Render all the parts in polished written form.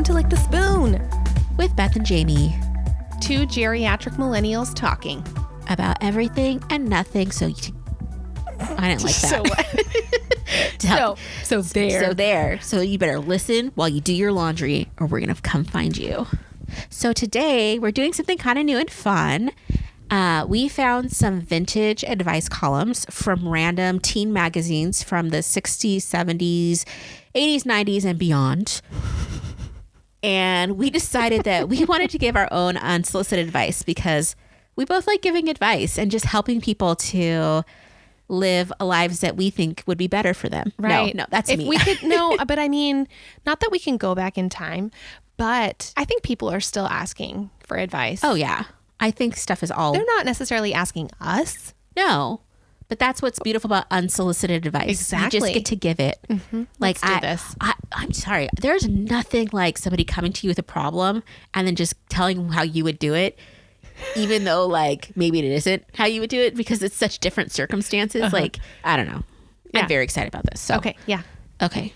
welcome to Lick the Spoon with Beth and Jayme. Two geriatric millennials talking about everything and nothing. I didn't like that. So what? So there. So you better listen while you do your laundry or we're going to come find you. So today we're doing something kind of new and fun. We found some vintage advice columns from random teen magazines from the 60s, 70s, 80s, 90s, and beyond. And we decided that we wanted to give our own unsolicited advice because we both like giving advice and just helping people to live lives that we think would be better for them. Right. No, that's me. We could, no, but I mean, not that we can go back in time, but I think people are still asking for advice. Oh, yeah. I think stuff is all... They're not necessarily asking us. No. But that's what's beautiful about unsolicited advice. Exactly. You just get to give it. Mm-hmm. Like, Let's do this. I'm sorry. There's nothing like somebody coming to you with a problem and then just telling them how you would do it, even though like maybe it isn't how you would do it because it's such different circumstances. Uh-huh. Like, I don't know. Yeah. I'm very excited about this. So. Okay. Yeah. Okay.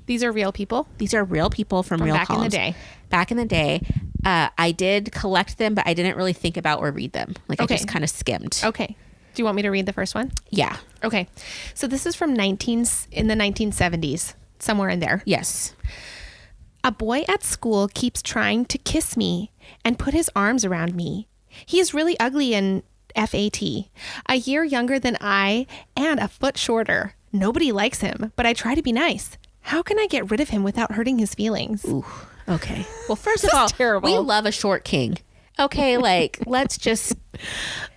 These are real people. These are real people from real back columns. in the day. Back in the day. I did collect them, but I didn't really think about or read them. Like Okay. I just kind of skimmed. Okay. Do you want me to read the first one? Yeah. Okay. So this is from in the 1970s, somewhere in there. Yes. A boy at school keeps trying to kiss me and put his arms around me. He is really ugly and FAT. A year younger than I and a foot shorter. Nobody likes him, but I try to be nice. How can I get rid of him without hurting his feelings? Ooh. Okay. Well, first This of all, is terrible. we love a short king. Okay, like let's just.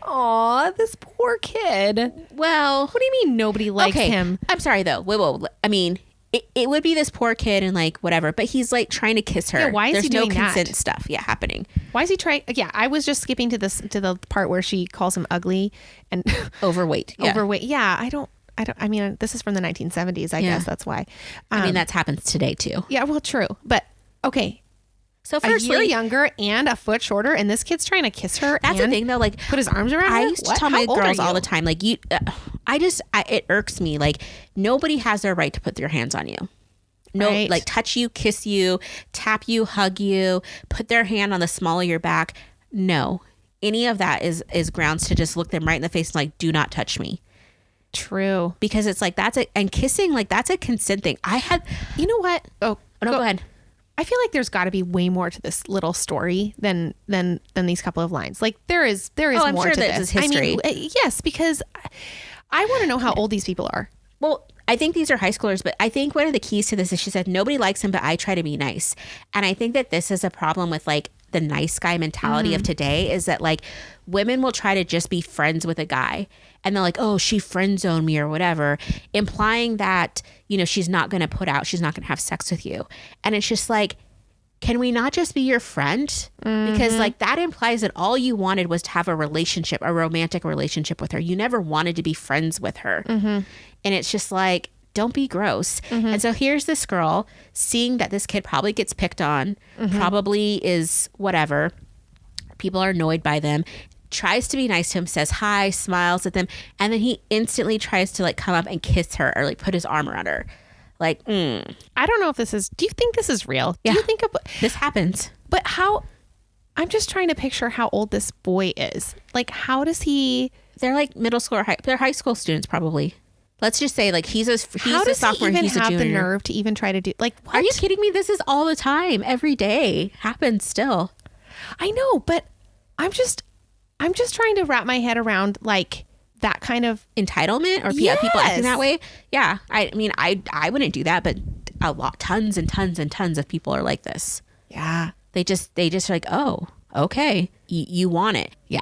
Aw, this poor kid. Well, What do you mean nobody likes okay. him? I'm sorry though. Whoa. I mean, it would be this poor kid and like whatever, but he's like trying to kiss her. Yeah, why is There's he no doing that? consent stuff. Yeah, happening. Why is he trying? Yeah, I was just skipping to the part where she calls him ugly and Overweight. Yeah. overweight. Yeah, I mean, this is from the 1970s. I Yeah. guess that's why. I mean, that happens today too. Yeah, well, true. But okay. So A year firstly, younger and a foot shorter, and this kid's trying to kiss her. that's the and thing though. Like put his arms around her. I used to What? tell How my old are girls all you? the time, like it irks me. Like nobody has their right to put their hands on you. No, Right. like touch you, kiss you, tap you, hug you, put their hand on the small of your back. No, any of that is grounds to just look them right in the face and like, do not touch me. True. Because it's like, and kissing, like that's a consent thing. You know what? Oh, No, go ahead. I feel like there's got to be way more to this little story than these couple of lines. Like there is Oh, I'm more sure to that this. is history. I mean, yes, because I want to know how old these people are. Well, I think these are high schoolers, but I think one of the keys to this is she said, nobody likes him, but I try to be nice. And I think that this is a problem with like the nice guy mentality of today is that like women will try to just be friends with a guy and they're like, oh, she friend zoned me or whatever, implying that, you know, she's not going to have sex with you. And it's just like, can we not just be your friend? Because like that implies that all you wanted was to have a relationship, a romantic relationship with her. You never wanted to be friends with her. And it's just like, don't be gross. And so here's this girl seeing that this kid probably gets picked on, probably is whatever. People are annoyed by them, tries to be nice to him, says hi, smiles at them. And then he instantly tries to like come up and kiss her or like put his arm around her. Like, I don't know if this is. Do you think this is real? Yeah. Do you think? This happens. But how? I'm just trying to picture how old this boy is. Like, how does he? They're like middle school or they're high school students probably. Let's just say like he's a sophomore and he's a junior. Have the nerve to even try to do like? What? Are you kidding me? This is all the time, every day, happens still. I know, but I'm just trying to wrap my head around like that kind of Entitlement or people acting that way. Yeah, I mean, I wouldn't do that, but tons and tons and tons of people are like this. Yeah. They just are like, oh, okay, you want it. Yeah.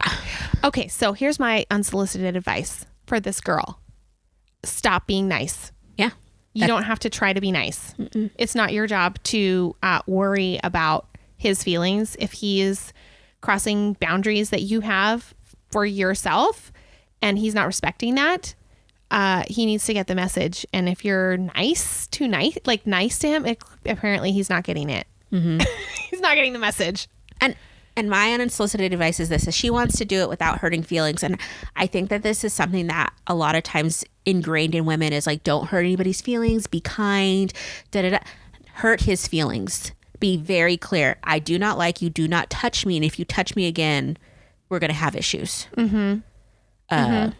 Okay, so here's my unsolicited advice for this girl. Stop being nice. Yeah. You don't have to try to be nice. It's not your job to worry about his feelings if he is crossing boundaries that you have for yourself and he's not respecting that. He needs to get the message. And if you're nice to him, apparently he's not getting it. He's not getting the message. And my unsolicited advice is this, is she wants to do it without hurting feelings. And I think that this is something that a lot of times ingrained in women is like, don't hurt anybody's feelings, be kind, hurt his feelings. be very clear. I do not like you. Do not touch me. And if you touch me again, we're going to have issues. But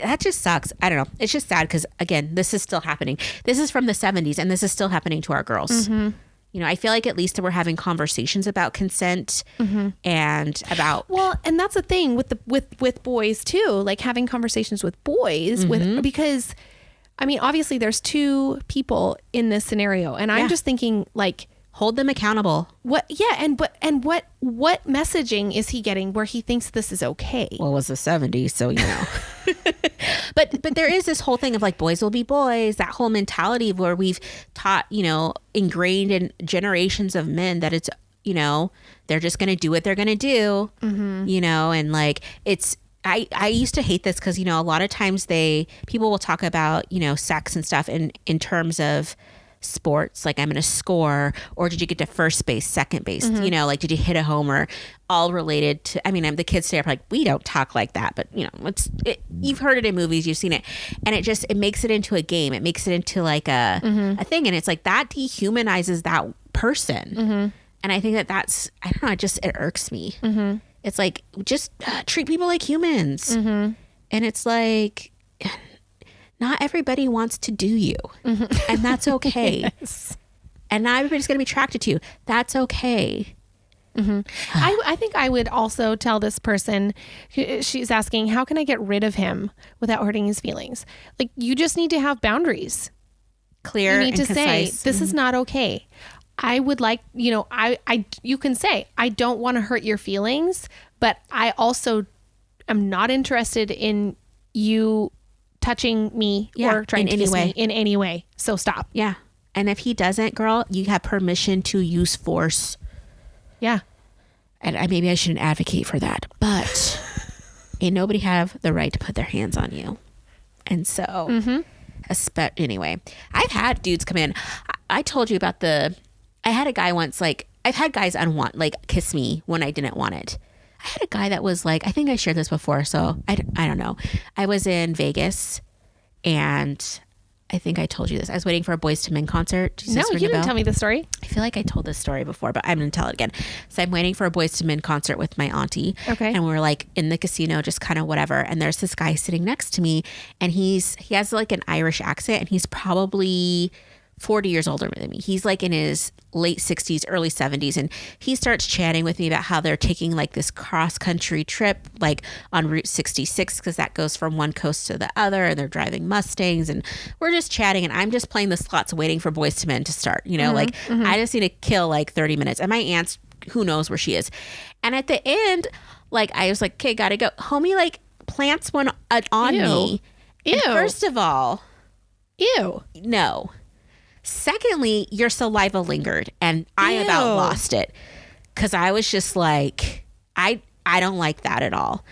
that just sucks. I don't know. It's just sad because, again, this is still happening. This is from the 70s, and this is still happening to our girls. You know, I feel like at least we're having conversations about consent and about. Well, and that's the thing with with boys too, like having conversations with boys because, I mean, obviously there's two people in this scenario, and I'm just thinking like, hold them accountable. What what messaging is he getting where he thinks this is okay? Well, it was the 70s, so you know. But there is this whole thing of like boys will be boys, that whole mentality of where we've taught, you know, ingrained in generations of men that it's, you know, they're just going to do what they're going to do, you know, and like it's. I used to hate this because, you know, a lot of times people will talk about, you know, sex and stuff in terms of sports, like I'm going to score, or did you get to first base, second base, you know, like did you hit a homer, all related to, I mean, the kids today are like, we don't talk like that, but you know, you've heard it in movies, you've seen it, and it makes it into a game. It makes it into like a thing. And it's like that dehumanizes that person. And I think that's, I don't know, it irks me. It's like, just treat people like humans. And it's like, not everybody wants to do you, and that's okay. And not everybody's going to be attracted to you. That's okay. I think I would also tell this person, she's asking, how can I get rid of him without hurting his feelings? Like, you just need to have boundaries. Clear You need and to concise. say, this is not okay. I would like, you know, you can say, I don't want to hurt your feelings, but I also am not interested in you touching me or trying to kiss me in any way. So stop. Yeah. And if he doesn't, girl, you have permission to use force. Yeah. And maybe I shouldn't advocate for that, but ain't nobody have the right to put their hands on you. And so, anyway, I've had dudes come in. I told you about I had a guy once, like, I've had guys kiss me when I didn't want it. I had a guy that was like, I think I shared this before, so I don't know. I was in Vegas, and I think I told you this. I was waiting for a Boyz II Men concert. No, you didn't tell me the story. I feel like I told this story before, but I'm going to tell it again. So I'm waiting for a Boyz II Men concert with my auntie. Okay. And we're like in the casino, just kind of whatever. And there's this guy sitting next to me, and he has like an Irish accent, and he's probably 40 years older than me. He's like in his late 60s, early 70s. And he starts chatting with me about how they're taking like this cross country trip, like on Route 66, because that goes from one coast to the other, and they're driving Mustangs. And we're just chatting, and I'm just playing the slots waiting for Boyz II Men to start. You know, I just need to kill like 30 minutes. And my aunt's, who knows where she is. And at the end, like, I was like, okay, gotta go. Homie, like, plants one on me. Ew. And first of all, Ew. no. Secondly, your saliva lingered, and I about lost it, because I was just like, I don't like that at all.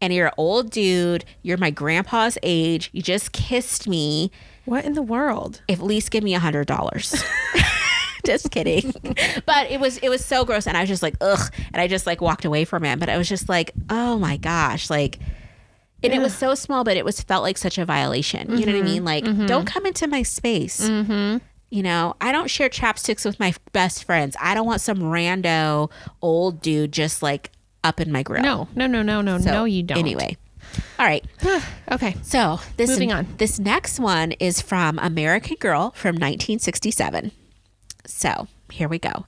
And you're an old dude. You're my grandpa's age. You just kissed me. What in the world? At least give me $100. Just kidding. But it was so gross, and I was just like, ugh. And I just like walked away from him. But I was just like, oh my gosh, like. And it was so small, but it felt like such a violation. You know what I mean? Like, don't come into my space. You know, I don't share chapsticks with my best friends. I don't want some rando old dude just like up in my grill. No, you don't. Anyway. All right. Okay. So moving on. This next one is from American Girl from 1967. So here we go.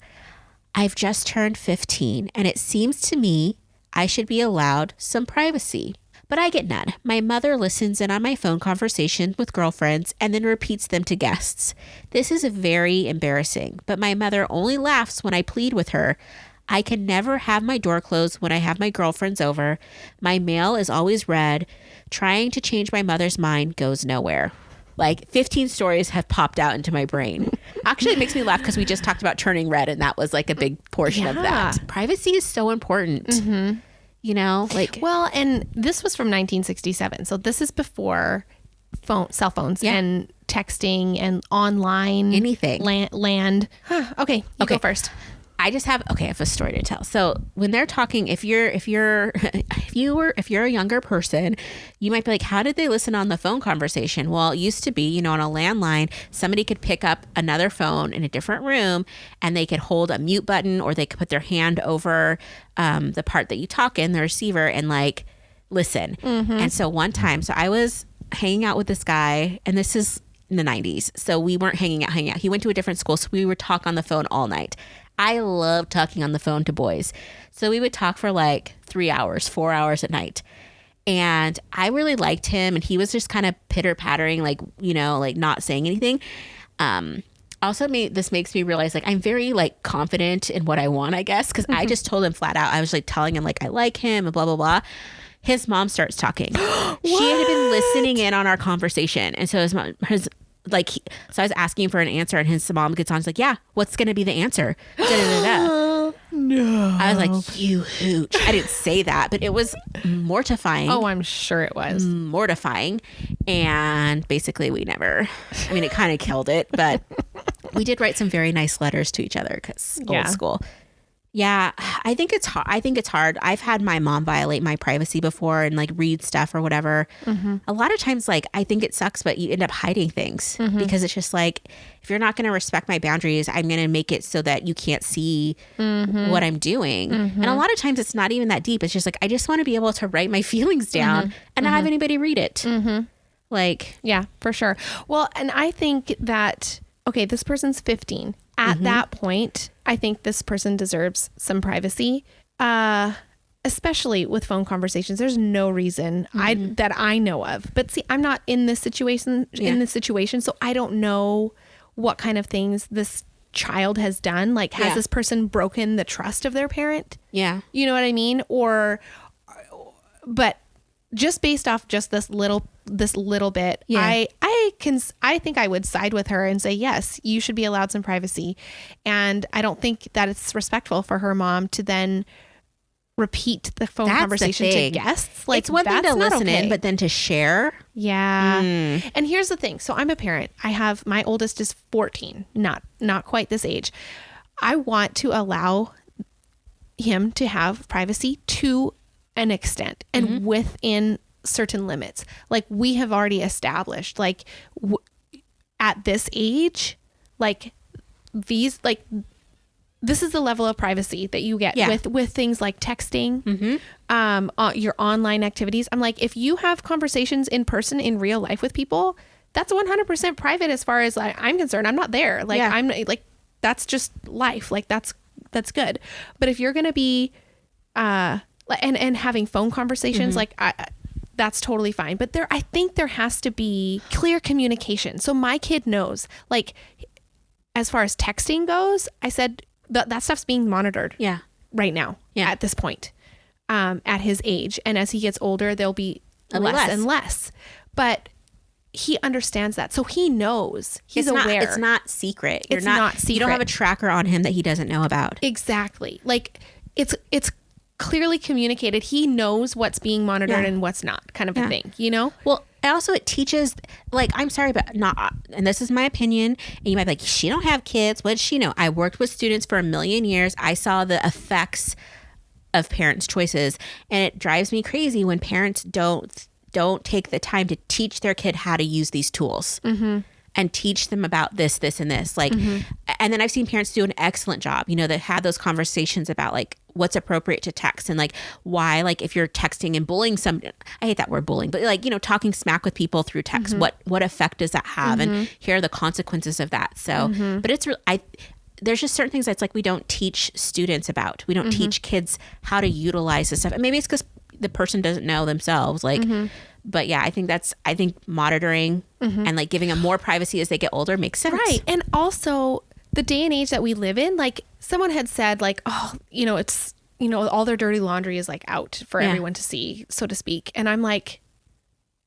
I've just turned 15, and it seems to me I should be allowed some privacy. But I get none. My mother listens in on my phone conversation with girlfriends and then repeats them to guests. This is very embarrassing, but my mother only laughs when I plead with her. I can never have my door closed when I have my girlfriends over. My mail is always read. Trying to change my mother's mind goes nowhere. Like 15 stories have popped out into my brain. Actually, it makes me laugh because we just talked about turning red, and that was like a big portion of that. Privacy is so important. You know, like, well, and this was from 1967. So this is before cell phones and texting and online anything. land. Okay. You go first. I have a story to tell. So when they're talking, if you're a younger person, you might be like, how did they listen on the phone conversation? Well, it used to be, on a landline, somebody could pick up another phone in a different room and they could hold a mute button, or they could put their hand over the part that you talk in, the receiver, and like listen. And so one time, I was hanging out with this guy, and this is in the 90s. So we weren't hanging out. He went to a different school. So we would talk on the phone all night. I love talking on the phone to boys. So we would talk for like 3 hours, 4 hours at night. And I really liked him. And he was just kind of pitter pattering, like, like not saying anything. Also, this makes me realize like I'm very like confident in what I want, I guess. Cause I just told him flat out, I was like telling him like I like him and blah, blah, blah. His mom starts talking. She had been listening in on our conversation. And so so I was asking for an answer, and his mom gets on. She's like, yeah, what's going to be the answer? Da, da, da, da. No. I was like, you hooch. I didn't say that, but it was mortifying. Oh, I'm sure it was. Mortifying. And basically it kind of killed it, but we did write some very nice letters to each other because old school. Yeah, I think it's hard. I've had my mom violate my privacy before and like read stuff or whatever. A lot of times, like, I think it sucks, but you end up hiding things because it's just like, if you're not going to respect my boundaries, I'm going to make it so that you can't see what I'm doing. And a lot of times it's not even that deep. It's just like, I just want to be able to write my feelings down and not have anybody read it. Like, yeah, for sure. Well, and I think that, okay, this person's 15. At that point, I think this person deserves some privacy, especially with phone conversations. There's no reason that I know of. But see, I'm not in this situation, so I don't know what kind of things this child has done. Like, has this person broken the trust of their parent? Yeah. You know what I mean? But just based off just this little bit, I think I would side with her and say, yes, you should be allowed some privacy. And I don't think that it's respectful for her mom to then repeat the phone conversation to guests. Like, it's one thing to listen in, but then to share. Yeah. And here's the thing. So I'm a parent. My oldest is 14, not quite this age. I want to allow him to have privacy to an extent and within certain limits. Like, we have already established, like, at this age, like, this is the level of privacy that you get with things like texting, your online activities. I'm like, if you have conversations in person in real life with people, that's 100% private as far as I'm concerned. I'm not there. Like, I'm like, that's just life. Like, that's good. But if you're going to be, and having phone conversations, that's totally fine. But I think there has to be clear communication. So my kid knows, like, as far as texting goes, I said that stuff's being monitored right now at this point, at his age. And as he gets older, there'll be less and less. But he understands that. So he knows. He's aware. It's not secret. It's not secret. You don't have a tracker on him that he doesn't know about. Exactly. Like, it's clearly communicated. He knows what's being monitored and what's not, kind of a thing, Well, also it teaches, like, I'm sorry, but not, and this is my opinion, and you might be like, she don't have kids. What does she know? I worked with students for a million years. I saw the effects of parents' choices, and it drives me crazy when parents don't take the time to teach their kid how to use these tools. And teach them about this, and this. Like, and then I've seen parents do an excellent job, that have those conversations about like what's appropriate to text and like why, like if you're texting and bullying I hate that word bullying, but like, talking smack with people through text, what effect does that have? And here are the consequences of that. So, but it's there's just certain things that's like, we don't teach students about, we don't teach kids how to utilize this stuff. And maybe it's because the person doesn't know themselves. Like, but yeah, I think monitoring and like giving them more privacy as they get older makes sense. Right. And also the day and age that we live in, like someone had said like, oh, it's, all their dirty laundry is like out for everyone to see, so to speak. And I'm like,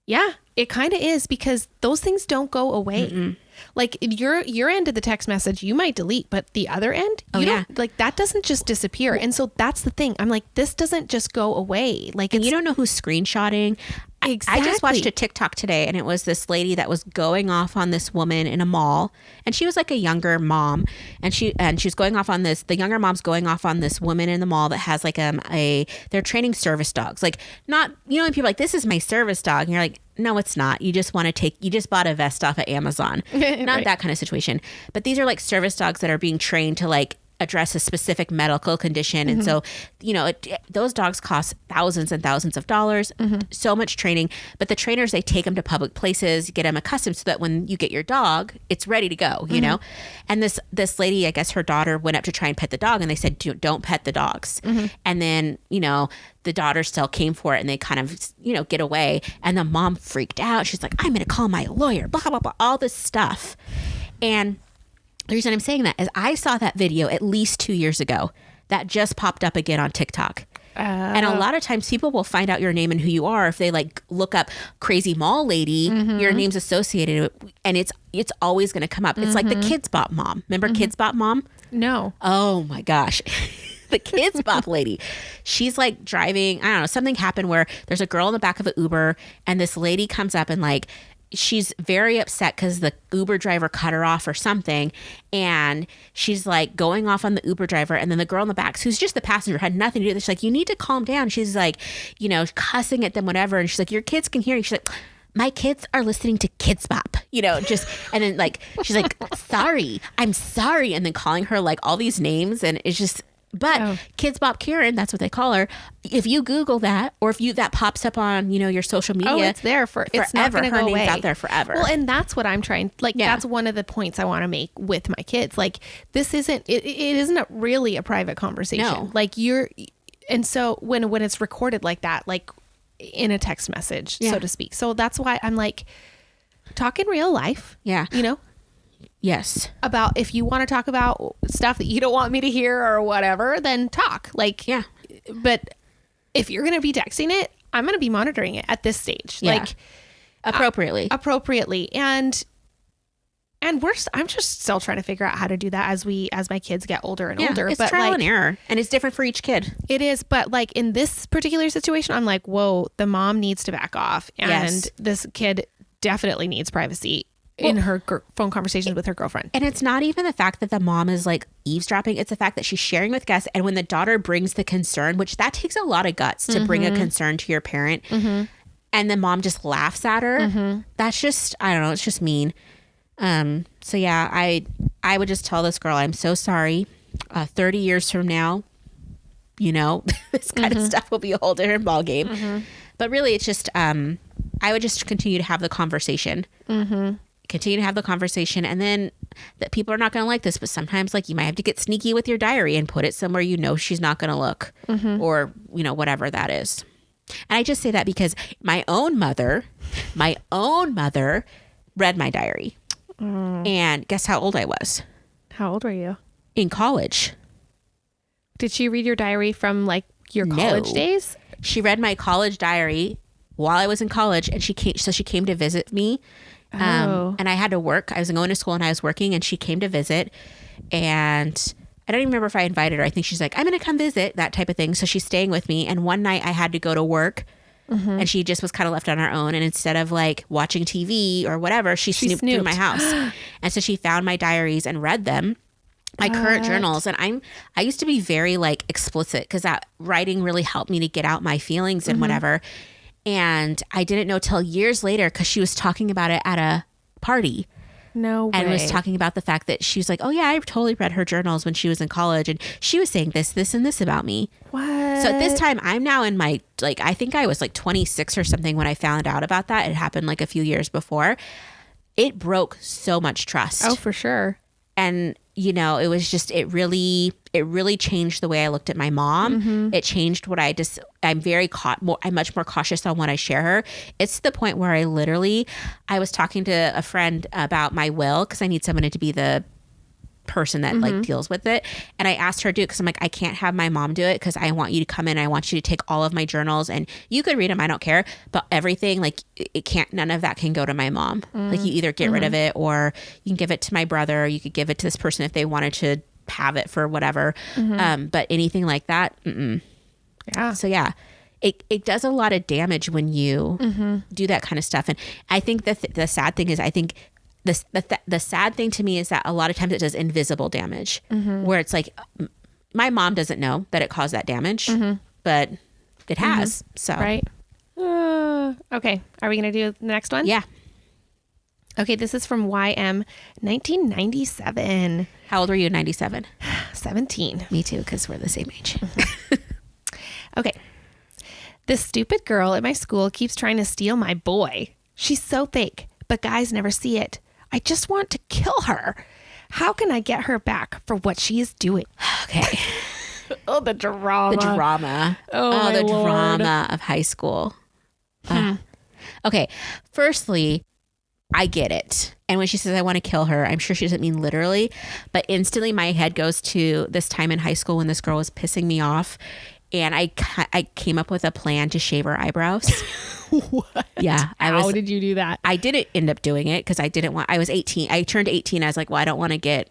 yeah, it kind of is, because those things don't go away. Like your end of the text message, you might delete, but the other end, don't, like that doesn't just disappear. And so that's the thing. I'm like, this doesn't just go away. Like, and you don't know who's screenshotting. Exactly. I just watched a TikTok today, and it was this lady that was going off on this woman in a mall, and she was like a younger mom, and she's going off on this. The younger mom's going off on this woman in the mall that has like they're training service dogs, like not when people are like, this is my service dog, and you're like, no, it's not. You just bought a vest off of Amazon, not Right. that kind of situation. But these are like service dogs that are being trained to like address a specific medical condition. And so, those dogs cost thousands and thousands of dollars, so much training. But the trainers, they take them to public places, get them accustomed so that when you get your dog, it's ready to go, you know? And this lady, I guess her daughter went up to try and pet the dog, and they said, don't pet the dogs. And then, the daughter still came for it, and they kind of, get away. And the mom freaked out. She's like, I'm going to call my lawyer, blah, blah, blah, all this stuff. And the reason I'm saying that is I saw that video at least 2 years ago that just popped up again on TikTok. And a lot of times people will find out your name and who you are if they like look up crazy mall lady, your name's associated, and it's always going to come up. It's like the Kids Bop mom. Remember Kids Bop mom? No. Oh my gosh. The Kids Bop lady. She's like driving, I don't know, something happened where there's a girl in the back of an Uber, and this lady comes up and like, she's very upset because the Uber driver cut her off or something. And she's like going off on the Uber driver. And then the girl in the back, who's just the passenger, had nothing to do with it. She's like, you need to calm down. She's like, cussing at them, whatever. And she's like, your kids can hear you. She's like, my kids are listening to Kids Bop, and then like, she's like, sorry, I'm sorry. And then calling her like all these names. And it's just, but Kids Bop Karen, that's what they call her. If you Google that, or if that pops up on, your social media, it's there forever. It's not going to go away. Out there forever. Well, and that's what I'm trying. Like, that's one of the points I want to make with my kids. Like, this isn't. It isn't really a private conversation. No. Like and so when it's recorded like that, like in a text message, so to speak. So that's why I'm like, talk in real life. Yeah. Yes. About if you want to talk about stuff that you don't want me to hear or whatever, then talk. Like, yeah. But if you're going to be texting it, I'm going to be monitoring it at this stage. Yeah. Like appropriately. And I'm just still trying to figure out how to do that as my kids get older and older. It's but trial like, and error, and it's different for each kid. It is. But like in this particular situation, I'm like, whoa, the mom needs to back off. And this kid definitely needs privacy in her phone conversations with her girlfriend. And it's not even the fact that the mom is like eavesdropping. It's the fact that she's sharing with guests. And when the daughter brings the concern, which that takes a lot of guts to bring a concern to your parent, and the mom just laughs at her, that's just, I don't know, it's just mean. So yeah, I would just tell this girl, I'm so sorry. 30 years from now, this kind of stuff will be a whole different ballgame. But really, it's just, I would just continue to have the conversation. Continue to have the conversation, and then that people are not going to like this, but sometimes like you might have to get sneaky with your diary and put it somewhere she's not going to look, or whatever that is. And I just say that because my own mother read my diary, and guess how old I was? How old were you? In college. Did she read your diary from like your college days? She read my college diary while I was in college, and she came to visit me. And I had to work. I was going to school and I was working, and she came to visit, and I don't even remember if I invited her. I think she's like, I'm going to come visit, that type of thing. So she's staying with me. And one night I had to go to work, and she just was kind of left on her own. And instead of like watching TV or whatever, she snooped through my house. And so she found my diaries and read them, my current journals. And I used to be very like explicit, because that writing really helped me to get out my feelings and whatever. And I didn't know till years later, because she was talking about it at a party. No way. And was talking about the fact that she was like, oh yeah, I totally read her journals when she was in college. And she was saying this, and this about me. What? So at this time, I'm now in my, like, I think I was like 26 or something when I found out about that. It happened like a few years before. It broke so much trust. Oh, for sure. And, it was just, it really changed the way I looked at my mom. It changed what I'm much more cautious on what I share her. It's to the point where I was talking to a friend about my will, because I need someone to be the person that like deals with it. And I asked her to do it, because I'm like, I can't have my mom do it, because I want you to come in. I want you to take all of my journals, and you could read them. I don't care. But everything, like, none of that can go to my mom. Like, you either get rid of it, or you can give it to my brother, or you could give it to this person if they wanted to have it for whatever. But anything like that, Yeah. So yeah, it does a lot of damage when you do that kind of stuff. And I think that the sad thing is, I think the sad thing to me is that a lot of times it does invisible damage, where it's like, my mom doesn't know that it caused that damage, but it has. So right. Okay. Are we going to do the next one? Yeah. Okay. This is from YM 1997. How old were you in 97? 17. Me too, because we're the same age. Okay. This stupid girl at my school keeps trying to steal my boy. She's so fake, but guys never see it. I just want to kill her. How can I get her back for what she is doing? Okay. Oh, the drama. The drama. Oh, the Lord. drama of high school. Okay. Firstly, I get it. And when she says, I want to kill her, I'm sure she doesn't mean literally, but instantly my head goes to this time in high school when this girl was pissing me off. And I came up with a plan to shave her eyebrows. What? Yeah. How did you do that? I didn't end up doing it because I was 18. I turned 18. I was like, well, I don't want to get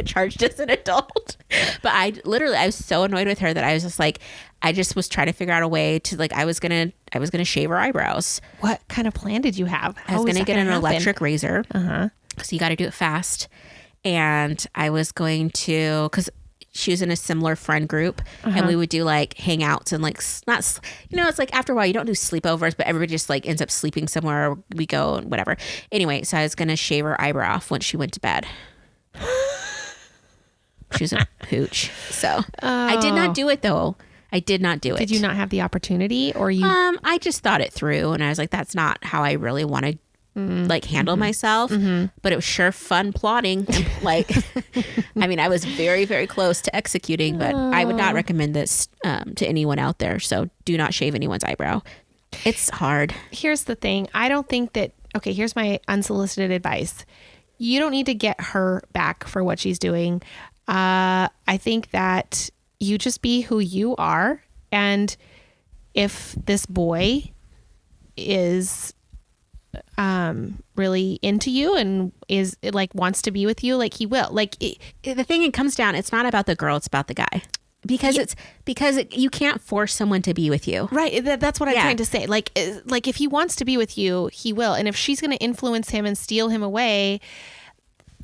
charged as an adult. But I was so annoyed with her that I was just like, I just was trying to figure out a way to, like, I was gonna shave her eyebrows. What kind of plan did you have? I was gonna get an electric razor. Uh-huh. So you got to do it fast. And I was going to, because she was in a similar friend group, and we would do like hangouts and like it's like after a while you don't do sleepovers, but everybody just like ends up sleeping somewhere. We go and whatever. Anyway, so I was gonna shave her eyebrow off when she went to bed. She was a pooch. So I did not do it though. I did not do it. Did you not have the opportunity, or you? I just thought it through, and I was like, that's not how I really want to like handle myself. But it was sure fun plotting. Like, I mean, I was very, very close to executing, but I would not recommend this to anyone out there. So do not shave anyone's eyebrow. It's hard. Here's the thing. I don't think that. Okay, here's my unsolicited advice. You don't need to get her back for what she's doing. I think that you just be who you are. And if this boy is really into you and is like wants to be with you, like he will. Like The thing it comes down, it's not about the girl, it's about the guy. Because you can't force someone to be with you. Right. That's what I'm trying to say. Like if he wants to be with you, he will. And if she's going to influence him and steal him away,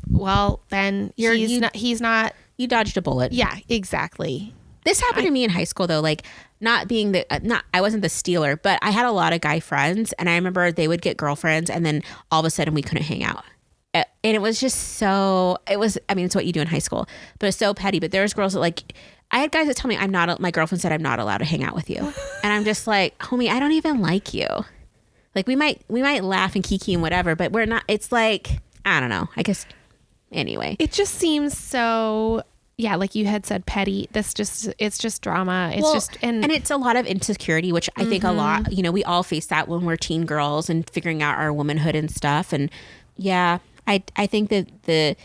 well, then he's not. You dodged a bullet. Yeah, exactly. This happened to me in high school though. Like I wasn't the stealer, but I had a lot of guy friends, and I remember they would get girlfriends, and then all of a sudden we couldn't hang out. And it was just it's what you do in high school, but it's so petty. But there's girls that like, I had guys that tell me my girlfriend said I'm not allowed to hang out with you. And I'm just like, homie, I don't even like you. Like we might laugh and kiki and whatever, but we're not, it's like, I don't know. I guess anyway. It just seems so, yeah, like you had said, petty. It's just drama. And it's a lot of insecurity, which I think a lot, we all face that when we're teen girls and figuring out our womanhood and stuff. And yeah, I think that the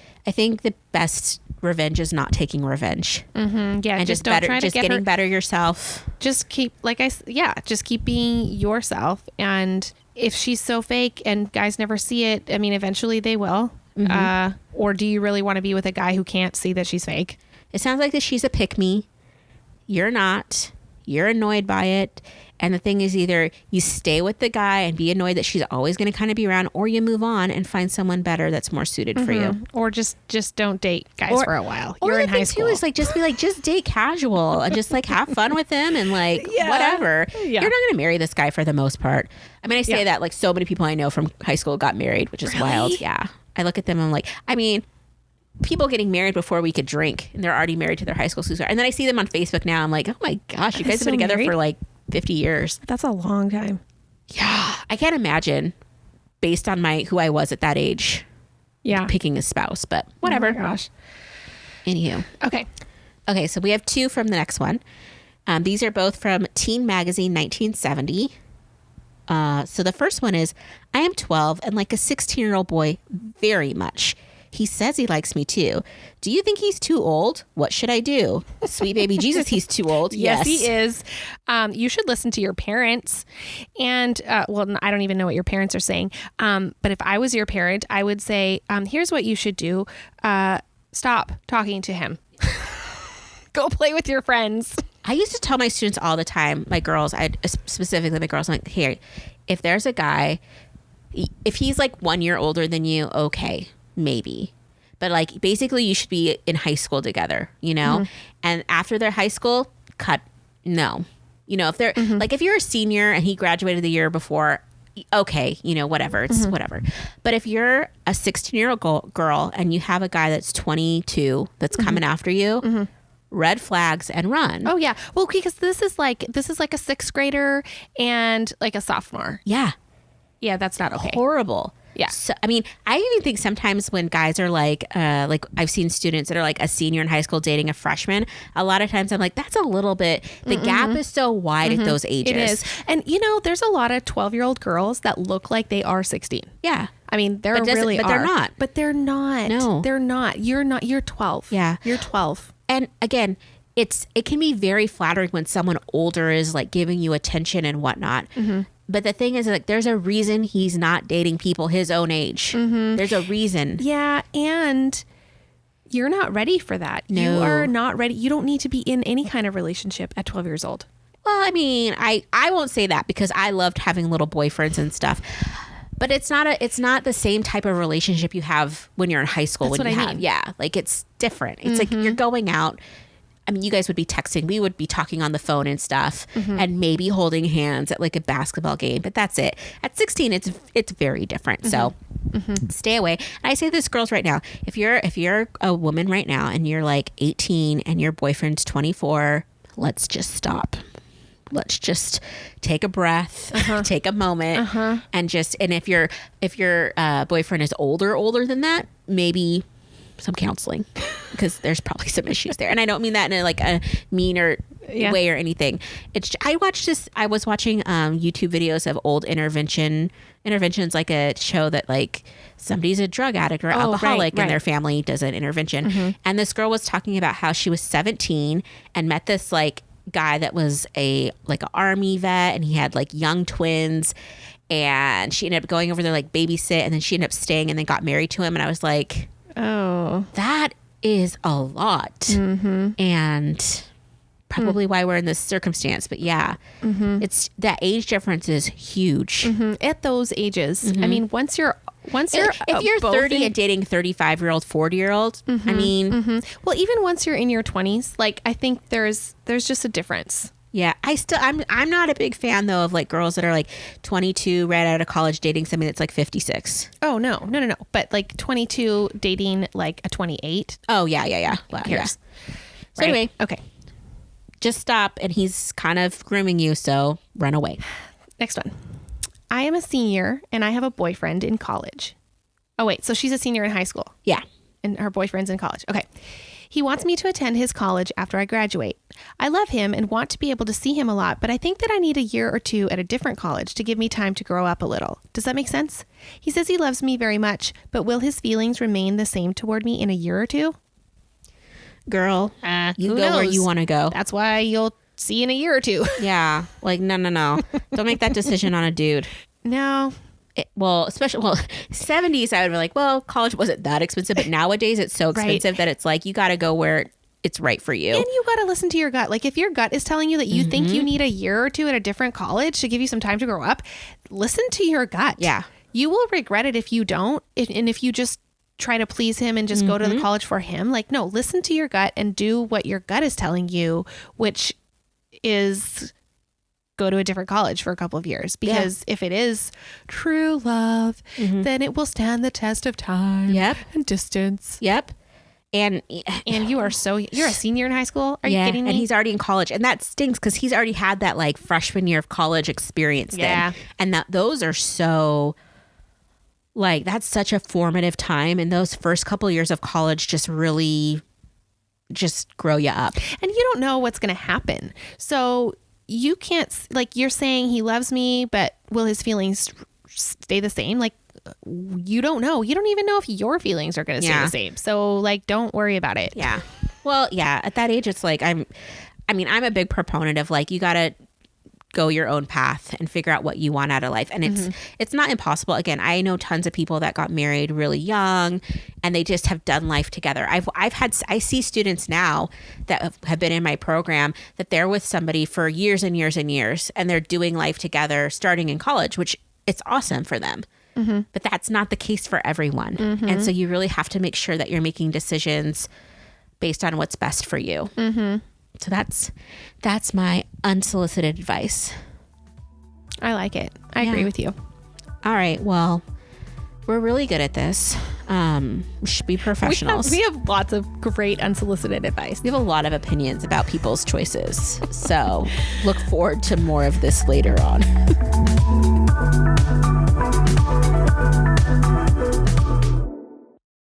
best revenge is not taking revenge. Yeah, and just don't try to just get getting her, better yourself. Just keep, just keep being yourself. And if she's so fake and guys never see it, I mean, eventually they will. Or do you really want to be with a guy who can't see that she's fake? It sounds like that she's a pick-me. You're not. You're annoyed by it. And the thing is, either you stay with the guy and be annoyed that she's always going to kind of be around, or you move on and find someone better that's more suited for you. Or just don't date guys for a while. You're in high school. Or the thing too is like, just date casual and just like have fun with him and like whatever. Yeah. You're not going to marry this guy for the most part. I mean, I say that like so many people I know from high school got married, which is wild. Yeah. I look at them and I'm like, I mean, people getting married before we could drink, and they're already married to their high school sweetheart. And then I see them on Facebook now. I'm like, oh my gosh, you guys have been together for like 50 years. That's a long time. Yeah. I can't imagine, based on who I was at that age, picking a spouse, but whatever. Oh my gosh. Anywho. Okay. So we have two from the next one. These are both from Teen Magazine 1970. So the first one is, I am 12 and like a 16-year-old boy very much. He says he likes me too. Do you think he's too old? What should I do? Sweet baby Jesus, he's too old. Yes, he is. You should listen to your parents. And, well, I don't even know what your parents are saying. But if I was your parent, I would say, here's what you should do. Stop talking to him. Go play with your friends. I used to tell my students all the time, my girls, specifically my girls, I'm like, here, if there's a guy, if he's like 1 year older than you, okay, maybe. But like basically you should be in high school together, you know? And after their high school, no. You know, if they're like, if you're a senior and he graduated the year before, okay, you know, whatever, it's whatever. But if you're a 16-year-old girl and you have a guy that's 22 that's coming after you, red flags and run. Oh yeah. Well, because this is like a sixth grader and like a sophomore. Yeah. Yeah, that's not okay. Horrible. Yeah. So, I mean, I even think sometimes when guys are like I've seen students that are like a senior in high school dating a freshman, a lot of times I'm like, that's a little bit, the gap is so wide at those ages. It is. And you know, there's a lot of 12-year-old girls that look like they are 16. Yeah. I mean, they're really but they're not. But they're not. No. They're not. You're 12. Yeah. You're 12. And again, it can be very flattering when someone older is like giving you attention and whatnot. But the thing is, like, there's a reason he's not dating people his own age. There's a reason. Yeah, and you're not ready for that. No. You are not ready. You don't need to be in any kind of relationship at 12 years old. Well, I mean, I won't say that because I loved having little boyfriends and stuff. But it's not the same type of relationship you have when you're in high school. That's what I mean. Yeah, like it's different. It's like you're going out. I mean, you guys would be texting. We would be talking on the phone and stuff, and maybe holding hands at like a basketball game. But that's it. At 16, it's very different. So stay away. And I say this, girls, right now. If you're a woman right now and you're like 18 and your boyfriend's 24, let's just stop. Let's just take a breath, take a moment, and if your boyfriend is older than that, maybe some counseling, because there's probably some issues there. And I don't mean that in a meaner way or anything. I was watching YouTube videos of old interventions, like a show that like somebody's a drug addict or alcoholic and their family does an intervention. And this girl was talking about how she was 17 and met this like guy that was an army vet, and he had like young twins, and she ended up going over there like babysit, and then she ended up staying and then got married to him. And I was like, oh, that is a lot. And probably why we're in this circumstance. But yeah, it's that age difference is huge at those ages. I mean, once you're if you're 30 and dating 35-year-old, 40-year-old, I mean, well, even once you're in your 20s, like I think there's just a difference. Yeah, I'm not a big fan though of like girls that are like 22 right out of college dating somebody that's like 56. Oh no. But like 22 dating like a 28. Oh yeah. Well, yeah. So anyway, okay, just stop, and he's kind of grooming you, so run away. Next one. I am a senior and I have a boyfriend in college. Oh wait, so she's a senior in high school. Yeah, and her boyfriend's in college. Okay. He wants me to attend his college after I graduate. I love him and want to be able to see him a lot, but I think that I need a year or two at a different college to give me time to grow up a little. Does that make sense? He says he loves me very much, but will his feelings remain the same toward me in a year or two? Girl, you go knows? where you want to go. That's why you'll see in a year or two. Yeah, like no. Don't make that decision on a dude. No. Especially 70s, I would be like, well, college wasn't that expensive, but nowadays it's so expensive that it's like you got to go where it's right for you. And you got to listen to your gut. Like if your gut is telling you that you think you need a year or two at a different college to give you some time to grow up, listen to your gut. Yeah. You will regret it if you don't. And if you just try to please him and just go to the college for him, like, no, listen to your gut and do what your gut is telling you, which is go to a different college for a couple of years, because if it is true love, then it will stand the test of time and distance. Yep. And you're a senior in high school. Are you kidding me? And he's already in college, and that stinks because he's already had that like freshman year of college experience. Yeah. Then. And those are so like, that's such a formative time. And those first couple of years of college just really just grow you up. And you don't know what's going to happen. So you can't, like, you're saying he loves me, but will his feelings stay the same? Like, you don't know. You don't even know if your feelings are going to stay the same. So like, don't worry about it. Yeah. Well, yeah. At that age, it's like, I'm a big proponent of like, you got to go your own path and figure out what you want out of life. And it's not impossible. Again, I know tons of people that got married really young and they just have done life together. I see students now that have been in my program that they're with somebody for years and years and years, and they're doing life together starting in college, which it's awesome for them. But that's not the case for everyone. And so you really have to make sure that you're making decisions based on what's best for you. So that's my unsolicited advice. I like it. I agree with you. All right. Well, we're really good at this. We should be professionals. We have lots of great unsolicited advice. We have a lot of opinions about people's choices. So look forward to more of this later on.